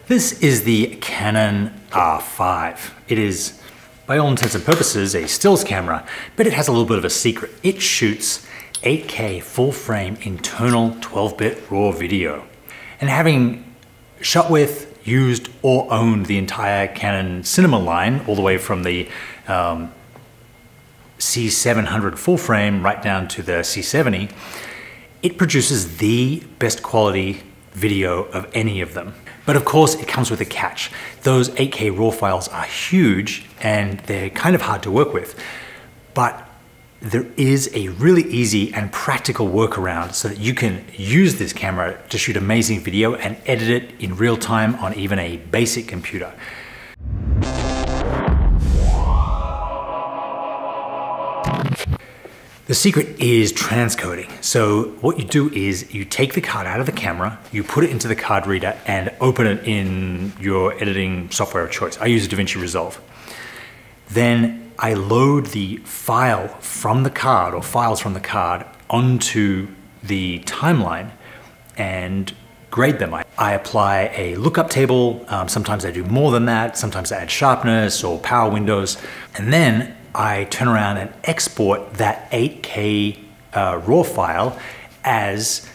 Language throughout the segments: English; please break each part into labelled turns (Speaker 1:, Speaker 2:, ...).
Speaker 1: This is the Canon R5. It is, by all intents and purposes, a stills camera, but it has a little bit of a secret. It shoots 8K full frame internal 12-bit RAW video. And having shot with, used, or owned the entire Canon cinema line, all the way from the C700 full frame right down to the C70, it produces the best quality video of any of them. But of course, it comes with a catch. Those 8K RAW files are huge and they're kind of hard to work with. But there is a really easy and practical workaround so that you can use this camera to shoot amazing video and edit it in real time on even a basic computer. The secret is transcoding. So what you do is you take the card out of the camera, you put it into the card reader and open it in your editing software of choice. I use DaVinci Resolve. Then I load the file from the card or files from the card onto the timeline and grade them. I apply a lookup table. Sometimes I do more than that. Sometimes I add sharpness or power windows. And then I turn around and export that 8K RAW file as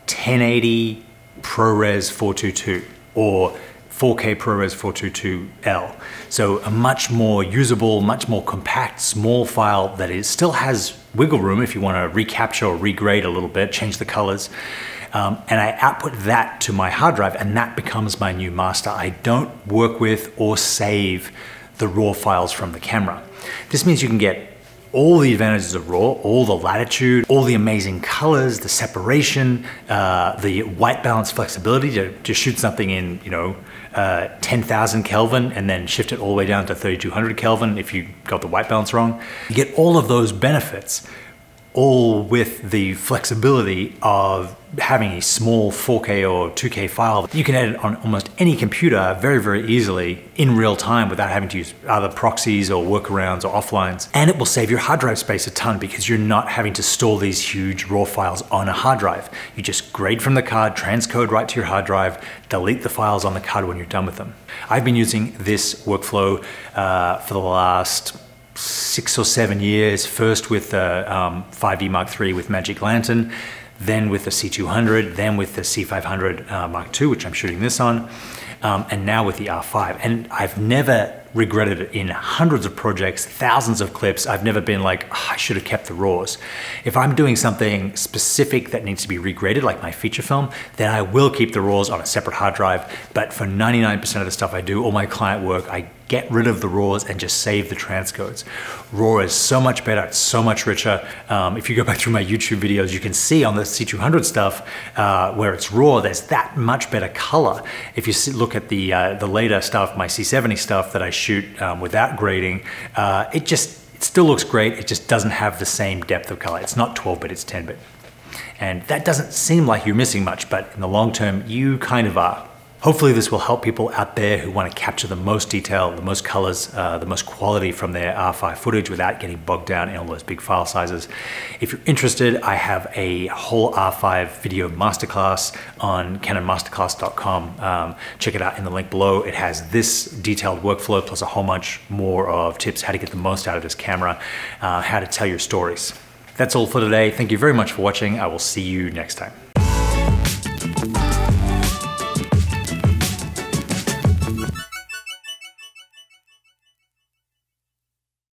Speaker 1: 1080 ProRes 422 or 4K ProRes 422L. So a much more usable, much more compact, small file that still has wiggle room if you want to recapture or regrade a little bit, change the colors. And I output that to my hard drive and that becomes my new master. I don't work with or save the RAW files from the camera. This means you can get all the advantages of RAW, all the latitude, all the amazing colors, the separation, the white balance flexibility to shoot something in, 10,000 Kelvin and then shift it all the way down to 3,200 Kelvin if you got the white balance wrong. You get all of those benefits, all with the flexibility of having a small 4K or 2K file. You can edit on almost any computer very, very easily in real time without having to use other proxies or workarounds or offlines. And it will save your hard drive space a ton because you're not having to store these huge RAW files on a hard drive. You just grade from the card, transcode right to your hard drive, delete the files on the card when you're done with them. I've been using this workflow for the last 6 or 7 years, first with the 5D Mark III with Magic Lantern, then with the C200, then with the C500 Mark II, which I'm shooting this on, and now with the R5. And I've never regretted it in hundreds of projects, thousands of clips. I've never been like, oh, I should have kept the RAWs. If I'm doing something specific that needs to be regraded, like my feature film, then I will keep the RAWs on a separate hard drive. But for 99% of the stuff I do, all my client work, I get rid of the RAWs and just save the transcodes. RAW is so much better, it's so much richer. If you go back through my YouTube videos, you can see on the C200 stuff where it's RAW, there's that much better color. If you look at the later stuff, my C70 stuff that I shoot without grading, it still looks great, it just doesn't have the same depth of color. It's not 12-bit, it's 10-bit. And that doesn't seem like you're missing much, but in the long term, you kind of are. Hopefully this will help people out there who want to capture the most detail, the most colors, the most quality from their R5 footage without getting bogged down in all those big file sizes. If you're interested, I have a whole R5 video masterclass on CanonMasterclass.com. Check it out in the link below. It has this detailed workflow plus a whole bunch more of tips how to get the most out of this camera, how to tell your stories. That's all for today. Thank you very much for watching. I will see you next time.